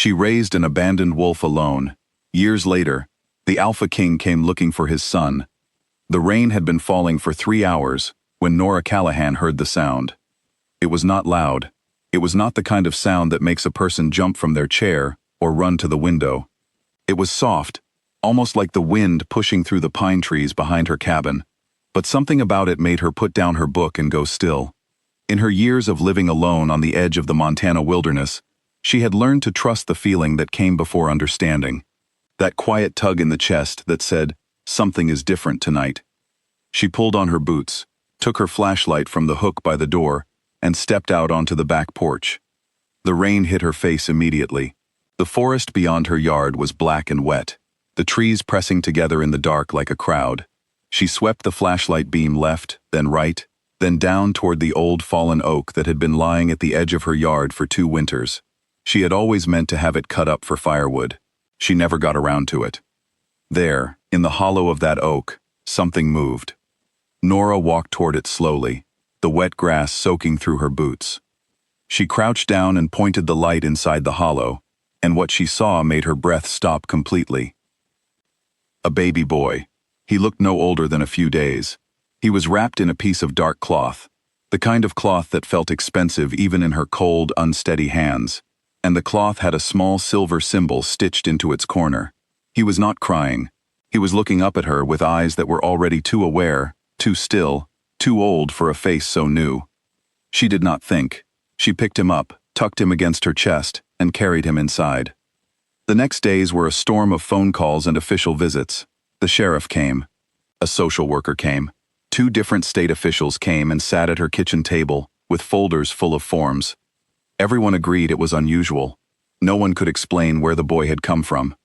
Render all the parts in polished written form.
She raised an abandoned wolf alone. Years later, the alpha king came looking for his son. The rain had been falling for 3 hours when Nora Callahan heard the sound. It was not loud. It was not the kind of sound that makes a person jump from their chair or run to the window. It was soft, almost like the wind pushing through the pine trees behind her cabin, but something about it made her put down her book and go still. In her years of living alone on the edge of the Montana wilderness, she had learned to trust the feeling that came before understanding. That quiet tug in the chest that said, "Something is different tonight." She pulled on her boots, took her flashlight from the hook by the door, and stepped out onto the back porch. The rain hit her face immediately. The forest beyond her yard was black and wet, the trees pressing together in the dark like a crowd. She swept the flashlight beam left, then right, then down toward the old fallen oak that had been lying at the edge of her yard for 2 winters. She had always meant to have it cut up for firewood. She never got around to it. There, in the hollow of that oak, something moved. Nora walked toward it slowly, the wet grass soaking through her boots. She crouched down and pointed the light inside the hollow, and what she saw made her breath stop completely. A baby boy. He looked no older than a few days. He was wrapped in a piece of dark cloth, the kind of cloth that felt expensive even in her cold, unsteady hands, and the cloth had a small silver symbol stitched into its corner. He was not crying. He was looking up at her with eyes that were already too aware, too still, too old for a face so new. She did not think. She picked him up, tucked him against her chest, and carried him inside. The next days were a storm of phone calls and official visits. The sheriff came. A social worker came. 2 different state officials came and sat at her kitchen table, with folders full of forms. Everyone agreed it was unusual. No one could explain where the boy had come from.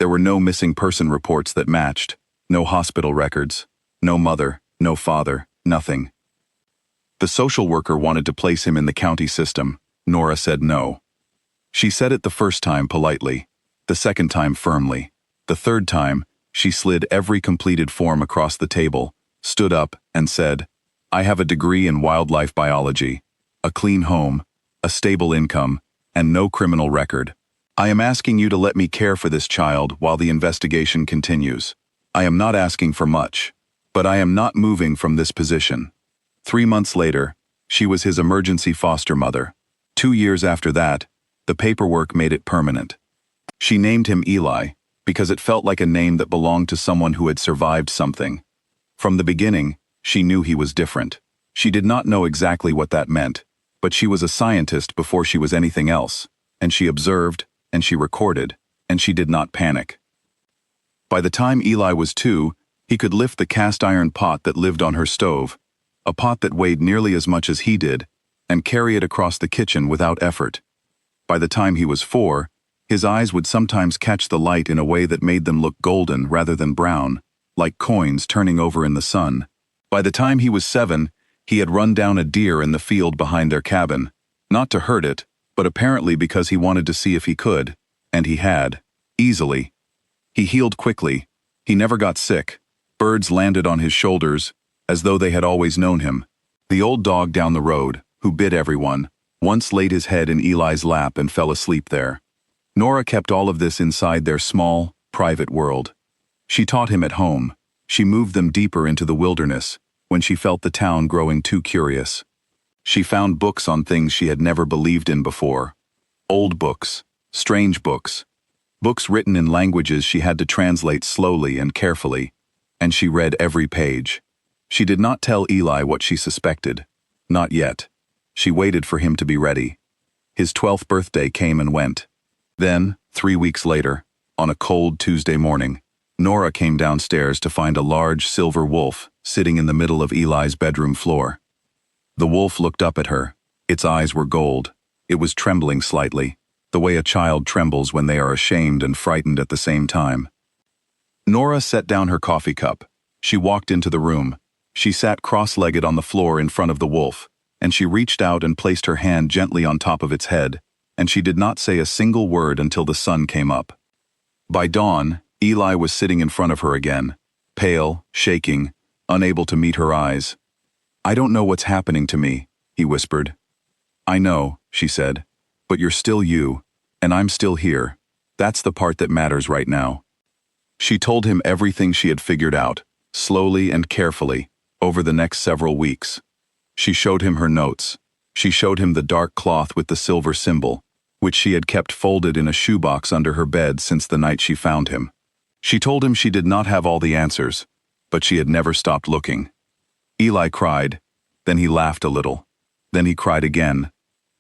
There were no missing person reports that matched, no hospital records, no mother, no father, nothing. The social worker wanted to place him in the county system. Nora said no. She said it the first time politely, the second time firmly. The third time, she slid every completed form across the table, stood up, and said, "I have a degree in wildlife biology, a clean home, a stable income, and no criminal record. I am asking you to let me care for this child while the investigation continues. I am not asking for much, but I am not moving from this position." 3 months later, she was his emergency foster mother. 2 years after that, the paperwork made it permanent. She named him Eli, because it felt like a name that belonged to someone who had survived something. From the beginning, she knew he was different. She did not know exactly what that meant, but she was a scientist before she was anything else, and she observed, and she recorded, and she did not panic. By the time Eli was 2, he could lift the cast-iron pot that lived on her stove, a pot that weighed nearly as much as he did, and carry it across the kitchen without effort. By the time he was 4, his eyes would sometimes catch the light in a way that made them look golden rather than brown, like coins turning over in the sun. By the time he was 7, he had run down a deer in the field behind their cabin, not to hurt it, but apparently because he wanted to see if he could, and he had, easily. He healed quickly. He never got sick. Birds landed on his shoulders, as though they had always known him. The old dog down the road, who bit everyone, once laid his head in Eli's lap and fell asleep there. Nora kept all of this inside their small, private world. She taught him at home. She moved them deeper into the wilderness, when she felt the town growing too curious. She found books on things she had never believed in before. Old books, strange books, books written in languages she had to translate slowly and carefully, and she read every page. She did not tell Eli what she suspected. Not yet. She waited for him to be ready. His 12th birthday came and went. Then, 3 weeks later, on a cold Tuesday morning, Nora came downstairs to find a large silver wolf sitting in the middle of Eli's bedroom floor. The wolf looked up at her. Its eyes were gold. It was trembling slightly, the way a child trembles when they are ashamed and frightened at the same time. Nora set down her coffee cup. She walked into the room. She sat cross-legged on the floor in front of the wolf, and she reached out and placed her hand gently on top of its head, and she did not say a single word until the sun came up. By dawn, Eli was sitting in front of her again, pale, shaking, unable to meet her eyes. "I don't know what's happening to me," he whispered. "I know," she said, "but you're still you, And I'm still here. That's the part that matters right now. She told him everything she had figured out, slowly and carefully, over the next several weeks. She showed him her notes. She showed him the dark cloth with the silver symbol, which she had kept folded in a shoebox under her bed since the night she found him. She told him she did not have all the answers, but she had never stopped looking. Eli cried, then he laughed a little. Then he cried again.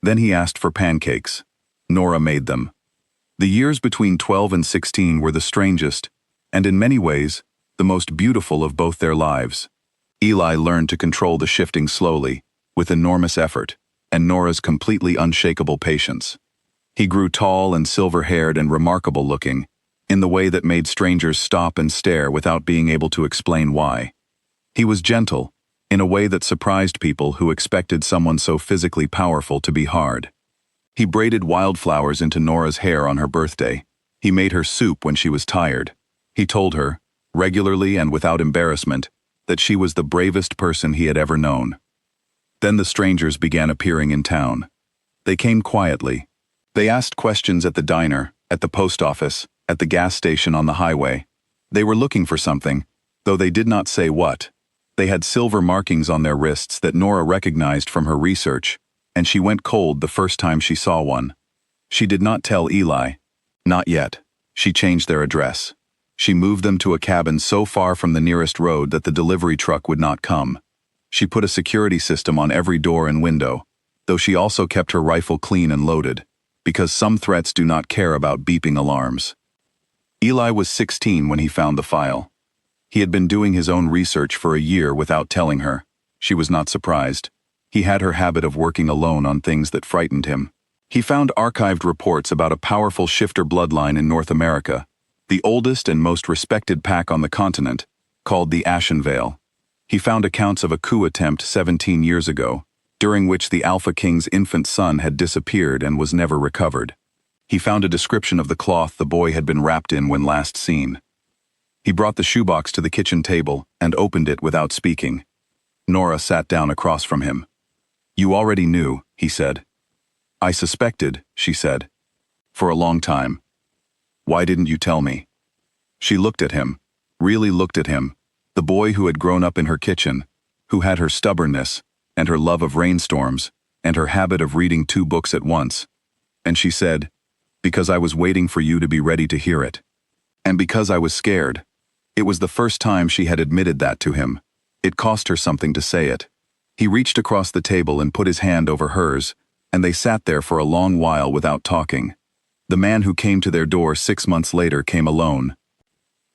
Then he asked for pancakes. Nora made them. The years between 12 and 16 were the strangest, and in many ways, the most beautiful of both their lives. Eli learned to control the shifting slowly, with enormous effort, and Nora's completely unshakable patience. He grew tall and silver-haired and remarkable looking, in the way that made strangers stop and stare without being able to explain why. He was gentle, in a way that surprised people who expected someone so physically powerful to be hard. He braided wildflowers into Nora's hair on her birthday. He made her soup when she was tired. He told her, regularly and without embarrassment, that she was the bravest person he had ever known. Then the strangers began appearing in town. They came quietly. They asked questions at the diner, at the post office, at the gas station on the highway. They were looking for something, though they did not say what. They had silver markings on their wrists that Nora recognized from her research, and she went cold the first time she saw one. She did not tell Eli. Not yet. She changed their address. She moved them to a cabin so far from the nearest road that the delivery truck would not come. She put a security system on every door and window, though she also kept her rifle clean and loaded, because some threats do not care about beeping alarms. Eli was 16 when he found the file. He had been doing his own research for a year without telling her. She was not surprised. He had her habit of working alone on things that frightened him. He found archived reports about a powerful shifter bloodline in North America, the oldest and most respected pack on the continent, called the Ashenvale. He found accounts of a coup attempt 17 years ago, during which the Alpha King's infant son had disappeared and was never recovered. He found a description of the cloth the boy had been wrapped in when last seen. He brought the shoebox to the kitchen table and opened it without speaking. Nora sat down across from him. "You already knew," he said. "I suspected," she said. "For a long time. Why didn't you tell me?" She looked at him, really looked at him, the boy who had grown up in her kitchen, who had her stubbornness, and her love of rainstorms, and her habit of reading 2 books at once. And she said, "Because I was waiting for you to be ready to hear it. And because I was scared." It was the first time she had admitted that to him. It cost her something to say it. He reached across the table and put his hand over hers, and they sat there for a long while without talking. The man who came to their door 6 months later came alone.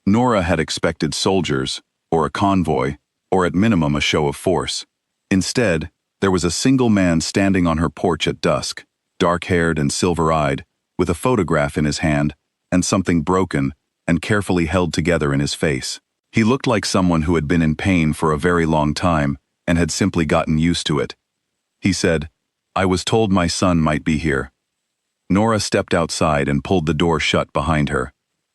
Nora had expected soldiers, or a convoy, or at minimum a show of force. Instead, there was a single man standing on her porch at dusk, dark-haired and silver-eyed, with a photograph in his hand, and something broken and carefully held together in his face. He looked like someone who had been in pain for a very long time and had simply gotten used to it. He said, "I was told my son might be here." Nora stepped outside and pulled the door shut behind her.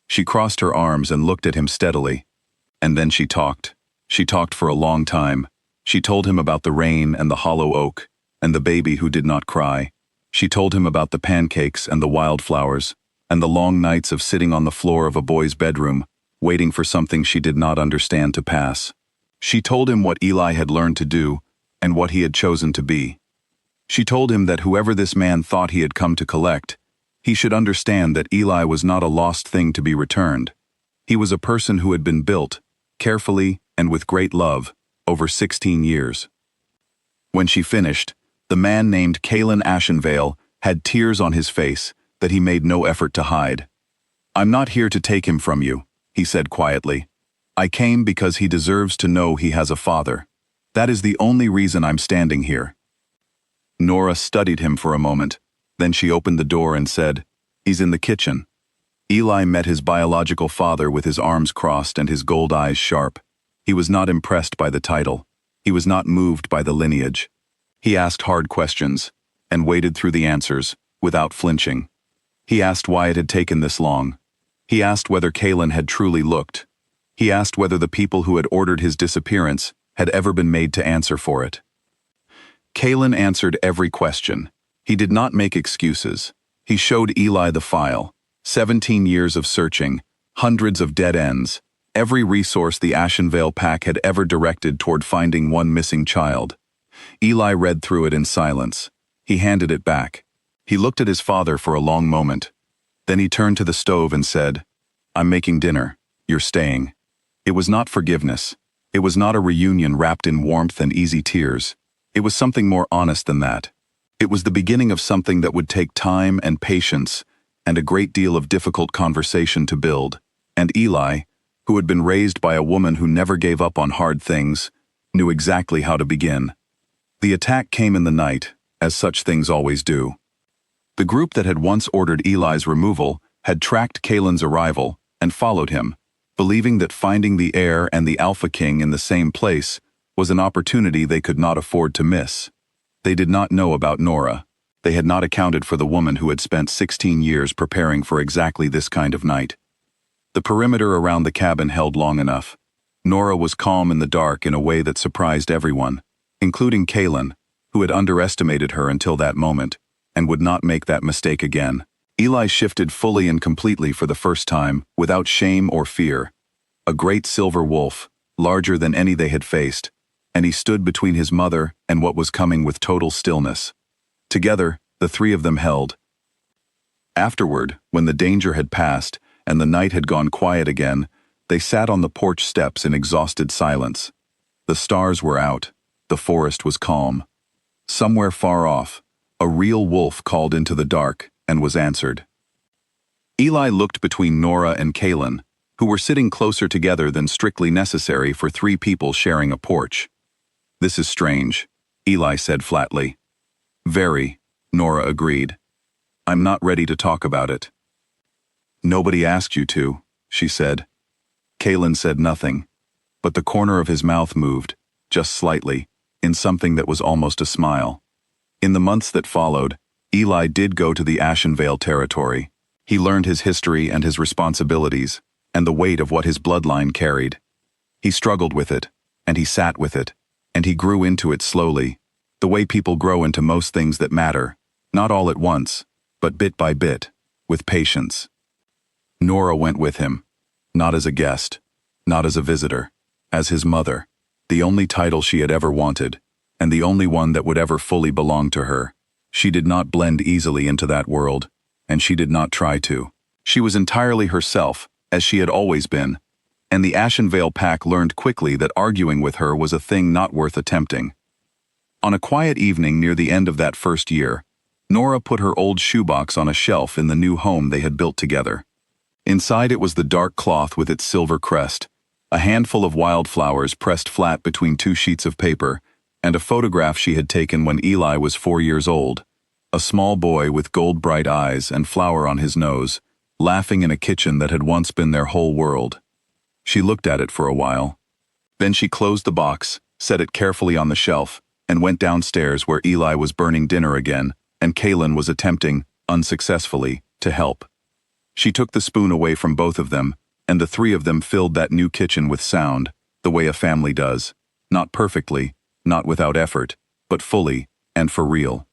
She crossed her arms and looked at him steadily. And then she talked. She talked for a long time. She told him about the rain and the hollow oak, and the baby who did not cry. She told him about the pancakes and the wildflowers, and the long nights of sitting on the floor of a boy's bedroom, waiting for something she did not understand to pass. She told him what Eli had learned to do, and what he had chosen to be. She told him that whoever this man thought he had come to collect, he should understand that Eli was not a lost thing to be returned. He was a person who had been built, carefully and with great love, over 16 years. When she finished, the man named Callahan Ashenvale had tears on his face that he made no effort to hide. "I'm not here to take him from you," he said quietly. "I came because he deserves to know he has a father. That is the only reason I'm standing here." Nora studied him for a moment. Then she opened the door and said, "He's in the kitchen." Eli met his biological father with his arms crossed and his gold eyes sharp. He was not impressed by the title. He was not moved by the lineage. He asked hard questions, and waded through the answers, without flinching. He asked why it had taken this long. He asked whether Callahan had truly looked. He asked whether the people who had ordered his disappearance had ever been made to answer for it. Callahan answered every question. He did not make excuses. He showed Eli the file. 17 years of searching, hundreds of dead ends, every resource the Ashenvale Pack had ever directed toward finding one missing child. Eli read through it in silence. He handed it back. He looked at his father for a long moment. Then he turned to the stove and said, "I'm making dinner. You're staying." It was not forgiveness. It was not a reunion wrapped in warmth and easy tears. It was something more honest than that. It was the beginning of something that would take time and patience and a great deal of difficult conversation to build. And Eli, who had been raised by a woman who never gave up on hard things, knew exactly how to begin. The attack came in the night, as such things always do. The group that had once ordered Eli's removal had tracked Caelan's arrival and followed him, believing that finding the heir and the Alpha King in the same place was an opportunity they could not afford to miss. They did not know about Nora. They had not accounted for the woman who had spent 16 years preparing for exactly this kind of night. The perimeter around the cabin held long enough. Nora was calm in the dark in a way that surprised everyone, including Caelan, who had underestimated her until that moment, and would not make that mistake again. Eli shifted fully and completely for the first time, without shame or fear. A great silver wolf, larger than any they had faced, and he stood between his mother and what was coming with total stillness. Together, the three of them held. Afterward, when the danger had passed and the night had gone quiet again, they sat on the porch steps in exhausted silence. The stars were out. The forest was calm. Somewhere far off, a real wolf called into the dark and was answered. Eli looked between Nora and Caelan, who were sitting closer together than strictly necessary for three people sharing a porch. "This is strange," Eli said flatly. "Very," Nora agreed. "I'm not ready to talk about it." "Nobody asked you to," she said. Caelan said nothing, but the corner of his mouth moved, just slightly, in something that was almost a smile. In the months that followed, Eli did go to the Ashenvale territory. He learned his history and his responsibilities, and the weight of what his bloodline carried. He struggled with it, and he sat with it, and he grew into it slowly, the way people grow into most things that matter, not all at once, but bit by bit, with patience. Nora went with him, not as a guest, not as a visitor, as his mother, the only title she had ever wanted, and the only one that would ever fully belong to her. She did not blend easily into that world, and she did not try to. She was entirely herself, as she had always been, and the Ashenvale Pack learned quickly that arguing with her was a thing not worth attempting. On a quiet evening near the end of that first year, Nora put her old shoebox on a shelf in the new home they had built together. Inside it was the dark cloth with its silver crest, a handful of wildflowers pressed flat between two sheets of paper, and a photograph she had taken when Eli was 4 years old, a small boy with gold-bright eyes and flour on his nose, laughing in a kitchen that had once been their whole world. She looked at it for a while. Then she closed the box, set it carefully on the shelf, and went downstairs where Eli was burning dinner again, and Caelan was attempting, unsuccessfully, to help. She took the spoon away from both of them, and the three of them filled that new kitchen with sound, the way a family does, not perfectly, not without effort, but fully, and for real.